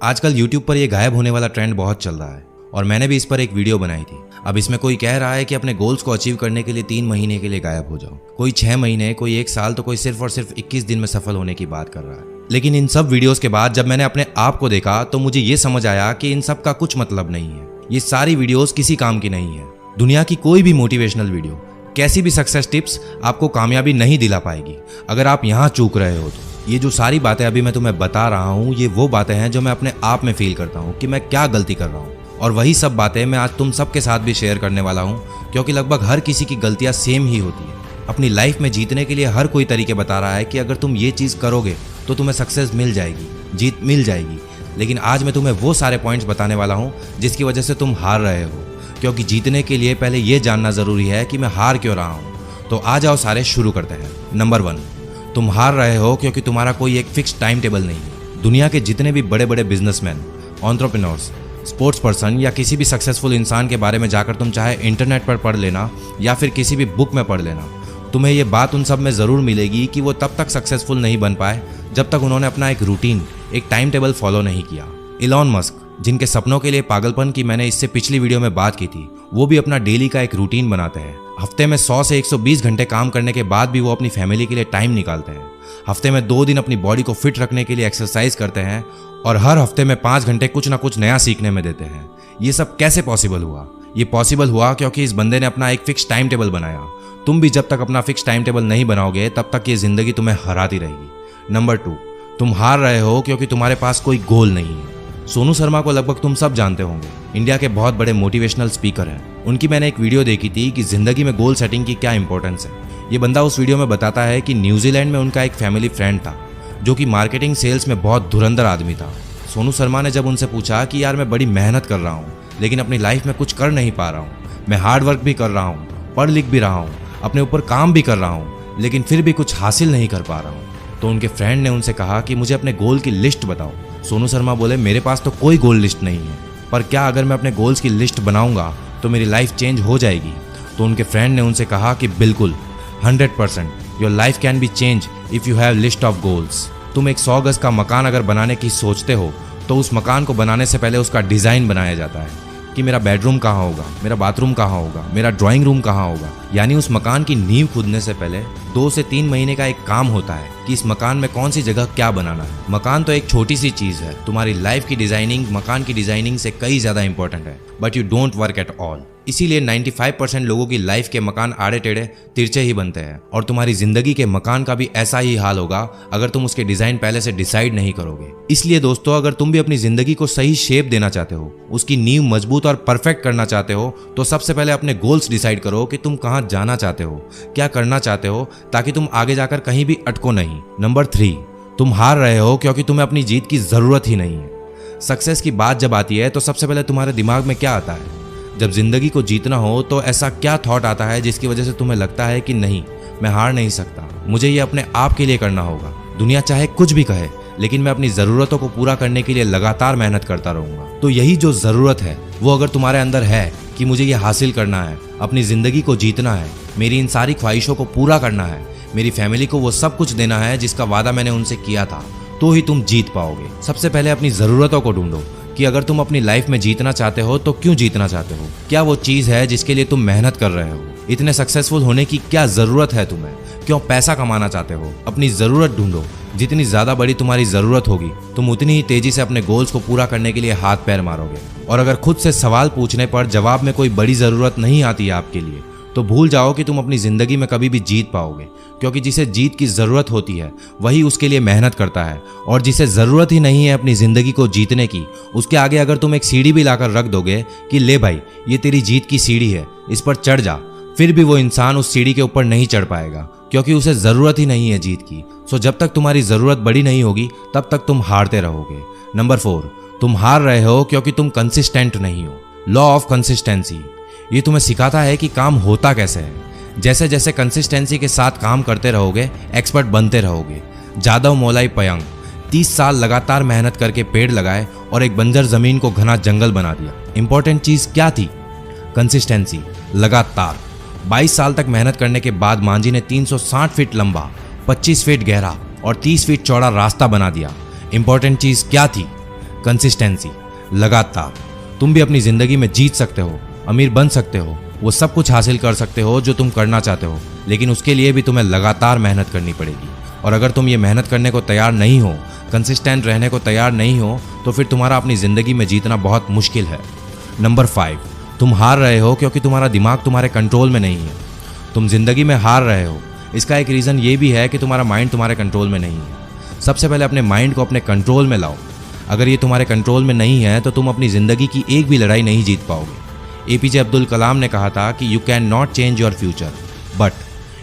आजकल YouTube पर ये गायब होने वाला ट्रेंड बहुत चल रहा है और मैंने भी इस पर एक वीडियो बनाई थी। अब इसमें कोई कह रहा है कि अपने गोल्स को अचीव करने के लिए 3 महीने के लिए गायब हो जाओ, कोई 6 महीने, कोई 1 साल, तो कोई सिर्फ और सिर्फ 21 दिन में सफल होने की बात कर रहा है। लेकिन इन सब वीडियोस के बाद जब मैंने अपने आप को देखा तो मुझे ये समझ आया कि इन सब का कुछ मतलब नहीं है। ये सारी वीडियोस किसी काम की नहीं है। दुनिया की कोई भी मोटिवेशनल वीडियो, कैसी भी सक्सेस टिप्स आपको कामयाबी नहीं दिला पाएगी अगर आप यहाँ चूक रहे हो तो। ये जो सारी बातें अभी मैं तुम्हें बता रहा हूँ, ये वो बातें हैं जो मैं अपने आप में फील करता हूँ कि मैं क्या गलती कर रहा हूँ, और वही सब बातें मैं आज तुम सबके साथ भी शेयर करने वाला हूँ, क्योंकि लगभग हर किसी की गलतियाँ सेम ही होती है। अपनी लाइफ में जीतने के लिए हर कोई तरीके बता रहा है कि अगर तुम ये चीज़ करोगे तो तुम्हें सक्सेस मिल जाएगी, जीत मिल जाएगी। लेकिन आज मैं तुम्हें वो सारे पॉइंट्स बताने वाला हूँ जिसकी वजह से तुम हार रहे हो, क्योंकि जीतने के लिए पहले ये जानना ज़रूरी है कि मैं हार क्यों रहा हूँ। तो आ जाओ सारे शुरू करते हैं। नंबर 1, तुम हार रहे हो क्योंकि तुम्हारा कोई एक फिक्स टाइम टेबल नहीं है। दुनिया के जितने भी बड़े बड़े बिजनेसमैन, एंटरप्रेन्योर्स, स्पोर्ट्स पर्सन या किसी भी सक्सेसफुल इंसान के बारे में जाकर तुम चाहे इंटरनेट पर पढ़ लेना या फिर किसी भी बुक में पढ़ लेना, तुम्हें ये बात उन सब में ज़रूर मिलेगी कि वो तब तक सक्सेसफुल नहीं बन पाए जब तक उन्होंने अपना एक रूटीन, एक टाइम टेबल फॉलो नहीं किया। इलॉन मस्क, जिनके सपनों के लिए पागलपन की मैंने इससे पिछली वीडियो में बात की थी, वो भी अपना डेली का एक रूटीन बनाते हैं। हफ्ते में 100 से 120 घंटे काम करने के बाद भी वो अपनी फैमिली के लिए टाइम निकालते हैं। हफ्ते में 2 दिन अपनी बॉडी को फिट रखने के लिए एक्सरसाइज करते हैं और हर हफ्ते में 5 घंटे कुछ ना कुछ नया सीखने में देते हैं। ये सब कैसे पॉसिबल हुआ? ये पॉसिबल हुआ क्योंकि इस बंदे ने अपना एक फिक्स टाइम टेबल बनाया। तुम भी जब तक अपना फिक्स टाइम टेबल नहीं बनाओगे तब तक ये जिंदगी तुम्हें हराती रहेगी। नंबर 2, तुम हार रहे हो क्योंकि तुम्हारे पास कोई गोल नहीं है। सोनू शर्मा को लगभग तुम सब जानते होंगे, इंडिया के बहुत बड़े मोटिवेशनल स्पीकर हैं। उनकी मैंने एक वीडियो देखी थी कि जिंदगी में गोल सेटिंग की क्या इंपॉर्टेंस है। ये बंदा उस वीडियो में बताता है कि न्यूजीलैंड में उनका एक फैमिली फ्रेंड था जो कि मार्केटिंग सेल्स में बहुत धुरंधर आदमी था। सोनू शर्मा ने जब उनसे पूछा कि यार मैं बड़ी मेहनत कर रहा हूँ लेकिन अपनी लाइफ में कुछ कर नहीं पा रहा हूँ, मैं हार्ड वर्क भी कर रहा हूँ, पढ़ लिख भी रहा हूँ, अपने ऊपर काम भी कर रहा हूँ, लेकिन फिर भी कुछ हासिल नहीं कर पा रहा हूँ, तो उनके फ्रेंड ने उनसे कहा कि मुझे अपने गोल की लिस्ट बताओ। सोनू शर्मा बोले, मेरे पास तो कोई गोल लिस्ट नहीं है, पर क्या अगर मैं अपने गोल्स की लिस्ट बनाऊंगा तो मेरी लाइफ चेंज हो जाएगी? तो उनके फ्रेंड ने उनसे कहा कि बिल्कुल, 100% your life can be change if you have list of goals. तुम एक 100 गज का मकान अगर बनाने की सोचते हो तो उस मकान को बनाने से पहले उसका डिज़ाइन बनाया जाता है कि मेरा बेडरूम कहाँ होगा, मेरा बाथरूम कहाँ होगा, मेरा ड्राइंग रूम कहाँ होगा। यानी उस मकान की नींव खुदने से पहले 2 से 3 महीने का एक काम होता है कि इस मकान में कौन सी जगह क्या बनाना है। मकान तो एक छोटी सी चीज़ है, तुम्हारी लाइफ की डिजाइनिंग मकान की डिजाइनिंग से कई ज़्यादा इंपॉर्टेंट है, but you don't work at all. इसीलिए 95% लोगों की लाइफ के मकान आड़े टेढ़े तिरछे ही बनते हैं, और तुम्हारी जिंदगी के मकान का भी ऐसा ही हाल होगा अगर तुम उसके डिजाइन पहले से डिसाइड नहीं करोगे। इसलिए दोस्तों, अगर तुम भी अपनी जिंदगी को सही शेप देना चाहते हो, उसकी नींव मजबूत और परफेक्ट करना चाहते हो, तो सबसे पहले अपने गोल्स डिसाइड करो कि तुम कहाँ जाना चाहते हो, क्या करना चाहते हो, ताकि तुम आगे जाकर कहीं भी अटको नहीं। नंबर 3, तुम हार रहे हो क्योंकि तुम्हें अपनी जीत की जरूरत ही नहीं है। सक्सेस की बात जब आती है तो सबसे पहले तुम्हारे दिमाग में क्या आता है? जब जिंदगी को जीतना हो तो ऐसा क्या थॉट आता है जिसकी वजह से तुम्हें लगता है कि नहीं, मैं हार नहीं सकता, मुझे ये अपने आप के लिए करना होगा। दुनिया चाहे कुछ भी कहे, लेकिन मैं अपनी ज़रूरतों को पूरा करने के लिए लगातार मेहनत करता रहूँगा। तो यही जो ज़रूरत है वो अगर तुम्हारे अंदर है कि मुझे ये हासिल करना है, अपनी ज़िंदगी को जीतना है, मेरी इन सारी ख्वाहिशों को पूरा करना है, मेरी फैमिली को वो सब कुछ देना है जिसका वादा मैंने उनसे किया था, तो ही तुम जीत पाओगे। सबसे पहले अपनी ज़रूरतों को ढूंढो कि अगर तुम अपनी लाइफ में जीतना चाहते हो तो क्यों जीतना चाहते हो, क्या वो चीज़ है जिसके लिए तुम मेहनत कर रहे हो, इतने सक्सेसफुल होने की क्या ज़रूरत है तुम्हें, क्यों पैसा कमाना चाहते हो। अपनी ज़रूरत ढूंढो। जितनी ज़्यादा बड़ी तुम्हारी ज़रूरत होगी तुम उतनी ही तेज़ी से अपने गोल्स को पूरा करने के लिए हाथ पैर मारोगे। और अगर खुद से सवाल पूछने पर जवाब में कोई बड़ी ज़रूरत नहीं आती है आपके लिए, तो भूल जाओ कि तुम अपनी ज़िंदगी में कभी भी जीत पाओगे, क्योंकि जिसे जीत की ज़रूरत होती है वही उसके लिए मेहनत करता है, और जिसे ज़रूरत ही नहीं है अपनी ज़िंदगी को जीतने की, उसके आगे अगर तुम एक सीढ़ी भी लाकर रख दोगे कि ले भाई ये तेरी जीत की सीढ़ी है, इस पर चढ़ जा, फिर भी वो इंसान उस सीढ़ी के ऊपर नहीं चढ़ पाएगा, क्योंकि उसे ज़रूरत ही नहीं है जीत की। सो जब तक तुम्हारी ज़रूरत बड़ी नहीं होगी तब तक तुम हारते रहोगे। नंबर 4, तुम हार रहे हो क्योंकि तुम कंसिस्टेंट नहीं हो। लॉ ऑफ कंसिस्टेंसी, ये तुम्हें सिखाता है कि काम होता कैसे है। जैसे जैसे कंसिस्टेंसी के साथ काम करते रहोगे, एक्सपर्ट बनते रहोगे। जादव मोलाई पयंग 30 साल लगातार मेहनत करके पेड़ लगाए और एक बंजर जमीन को घना जंगल बना दिया। इंपॉर्टेंट चीज़ क्या थी? कंसिस्टेंसी, लगातार। 22 साल तक मेहनत करने के बाद मांझी ने 360 फीट लंबा, 25 फीट गहरा और 30 फीट चौड़ा रास्ता बना दिया। इंपॉर्टेंट चीज़ क्या थी? कंसिस्टेंसी, लगातार। तुम भी अपनी जिंदगी में जीत सकते हो, अमीर बन सकते हो, वो सब कुछ हासिल कर सकते हो जो तुम करना चाहते हो, लेकिन उसके लिए भी तुम्हें लगातार मेहनत करनी पड़ेगी। और अगर तुम ये मेहनत करने को तैयार नहीं हो, कंसिस्टेंट रहने को तैयार नहीं हो, तो फिर तुम्हारा अपनी जिंदगी में जीतना बहुत मुश्किल है। नंबर 5, तुम हार रहे हो क्योंकि तुम्हारा दिमाग तुम्हारे कंट्रोल में नहीं है। तुम जिंदगी में हार रहे हो, इसका एक रीज़न ये भी है कि तुम्हारा माइंड तुम्हारे कंट्रोल में नहीं है। सबसे पहले अपने माइंड को अपने कंट्रोल में लाओ। अगर ये तुम्हारे कंट्रोल में नहीं है तो तुम अपनी ज़िंदगी की एक भी लड़ाई नहीं जीत पाओगे। APJ अब्दुल कलाम ने कहा था कि you can not change your future but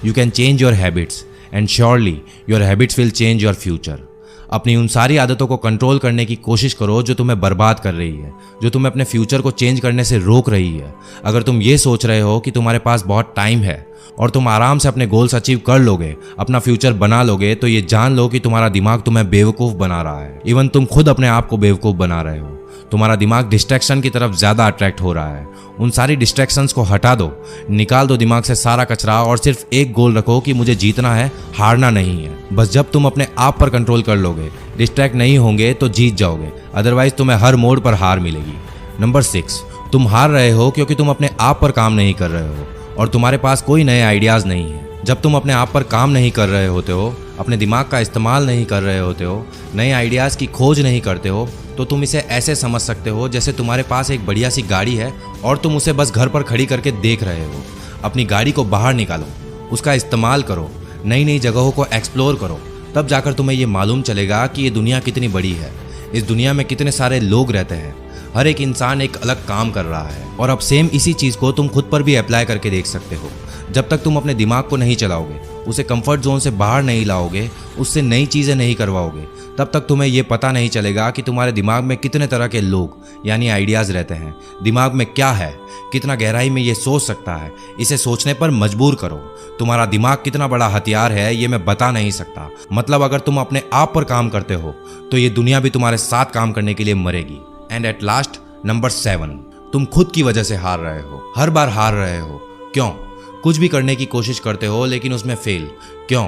you can change your habits and surely your habits will change your future. अपनी उन सारी आदतों को कंट्रोल करने की कोशिश करो जो तुम्हें बर्बाद कर रही है, जो तुम्हें अपने फ्यूचर को चेंज करने से रोक रही है। अगर तुम ये सोच रहे हो कि तुम्हारे पास बहुत टाइम है और तुम आराम से अपने गोल्स अचीव कर लोगे, अपना फ्यूचर बना लोगे, तो ये जान लो कि तुम्हारा दिमाग तुम्हें बेवकूफ़ बना रहा है। इवन तुम खुद अपने आप को बेवकूफ़ बना रहे हो। तुम्हारा दिमाग डिस्ट्रैक्शन की तरफ ज़्यादा अट्रैक्ट हो रहा है। उन सारी डिस्ट्रैक्शंस को हटा दो, निकाल दो दिमाग से सारा कचरा और सिर्फ एक गोल रखो कि मुझे जीतना है, हारना नहीं है। बस जब तुम अपने आप पर कंट्रोल कर लोगे, डिस्ट्रैक्ट नहीं होंगे, तो जीत जाओगे। अदरवाइज तुम्हें हर मोड़ पर हार मिलेगी। नंबर 6, तुम हार रहे हो क्योंकि तुम अपने आप पर काम नहीं कर रहे हो और तुम्हारे पास कोई नए आइडियाज़ नहीं है। जब तुम अपने आप पर काम नहीं कर रहे होते हो, अपने दिमाग का इस्तेमाल नहीं कर रहे होते हो, नए आइडियाज़ की खोज नहीं करते हो, तो तुम इसे ऐसे समझ सकते हो जैसे तुम्हारे पास एक बढ़िया सी गाड़ी है और तुम उसे बस घर पर खड़ी करके देख रहे हो। अपनी गाड़ी को बाहर निकालो, उसका इस्तेमाल करो, नई नई जगहों को एक्सप्लोर करो, तब जाकर तुम्हें ये मालूम चलेगा कि ये दुनिया कितनी बड़ी है, इस दुनिया में कितने सारे लोग रहते हैं, हर एक इंसान एक अलग काम कर रहा है। और अब सेम इसी चीज़ को तुम खुद पर भी अप्लाई करके देख सकते हो। जब तक तुम अपने दिमाग को नहीं चलाओगे, उसे कंफर्ट जोन से बाहर नहीं लाओगे, उससे नई चीज़ें नहीं करवाओगे, तब तक तुम्हें ये पता नहीं चलेगा कि तुम्हारे दिमाग में कितने तरह के लोग यानी आइडियाज़ रहते हैं। दिमाग में क्या है, कितना गहराई में ये सोच सकता है, इसे सोचने पर मजबूर करो। तुम्हारा दिमाग कितना बड़ा हथियार है ये मैं बता नहीं सकता। मतलब अगर तुम अपने आप पर काम करते हो तो ये दुनिया भी तुम्हारे साथ काम करने के लिए मरेगी। एंड एट लास्ट, नंबर 7, तुम खुद की वजह से हार रहे हो, हर बार हार रहे हो। क्यों? कुछ भी करने की कोशिश करते हो लेकिन उसमें फेल क्यों?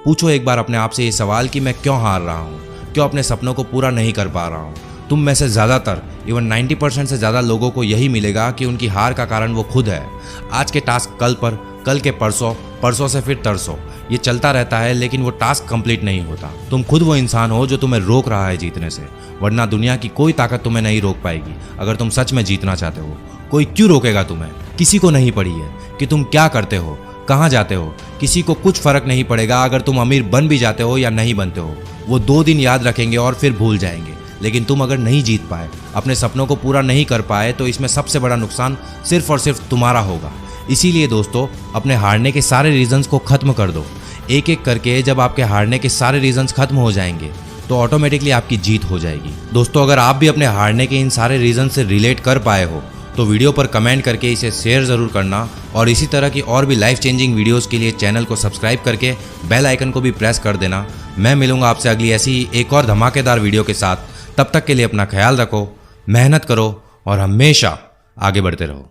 पूछो एक बार अपने आप से ये सवाल कि मैं क्यों हार रहा हूँ, क्यों अपने सपनों को पूरा नहीं कर पा रहा हूँ। तुम में से ज़्यादातर, इवन 90% से ज़्यादा लोगों को यही मिलेगा कि उनकी हार का कारण वो खुद है। आज के टास्क कल पर, कल के परसों, परसों से फिर तरसों, ये चलता रहता है लेकिन वो टास्क कंप्लीट नहीं होता। तुम खुद वो इंसान हो जो तुम्हें रोक रहा है जीतने से, वरना दुनिया की कोई ताकत तुम्हें नहीं रोक पाएगी। अगर तुम सच में जीतना चाहते हो, कोई क्यों रोकेगा तुम्हें? किसी को नहीं पड़ी है कि तुम क्या करते हो, कहाँ जाते हो, किसी को कुछ फर्क नहीं पड़ेगा अगर तुम अमीर बन भी जाते हो या नहीं बनते हो। वो 2 दिन याद रखेंगे और फिर भूल जाएंगे। लेकिन तुम अगर नहीं जीत पाए, अपने सपनों को पूरा नहीं कर पाए, तो इसमें सबसे बड़ा नुकसान सिर्फ और सिर्फ तुम्हारा होगा। इसीलिए दोस्तों, अपने हारने के सारे रीजंस को खत्म कर दो। एक एक करके जब आपके हारने के सारे रीजंस खत्म हो जाएंगे तो ऑटोमेटिकली आपकी जीत हो जाएगी। दोस्तों, अगर आप भी अपने हारने के इन सारे रीजन से रिलेट कर पाए हो तो वीडियो पर कमेंट करके इसे शेयर ज़रूर करना, और इसी तरह की और भी लाइफ चेंजिंग वीडियोस के लिए चैनल को सब्सक्राइब करके बेल आइकन को भी प्रेस कर देना। मैं मिलूंगा आपसे अगली ऐसी ही एक और धमाकेदार वीडियो के साथ। तब तक के लिए अपना ख्याल रखो, मेहनत करो और हमेशा आगे बढ़ते रहो।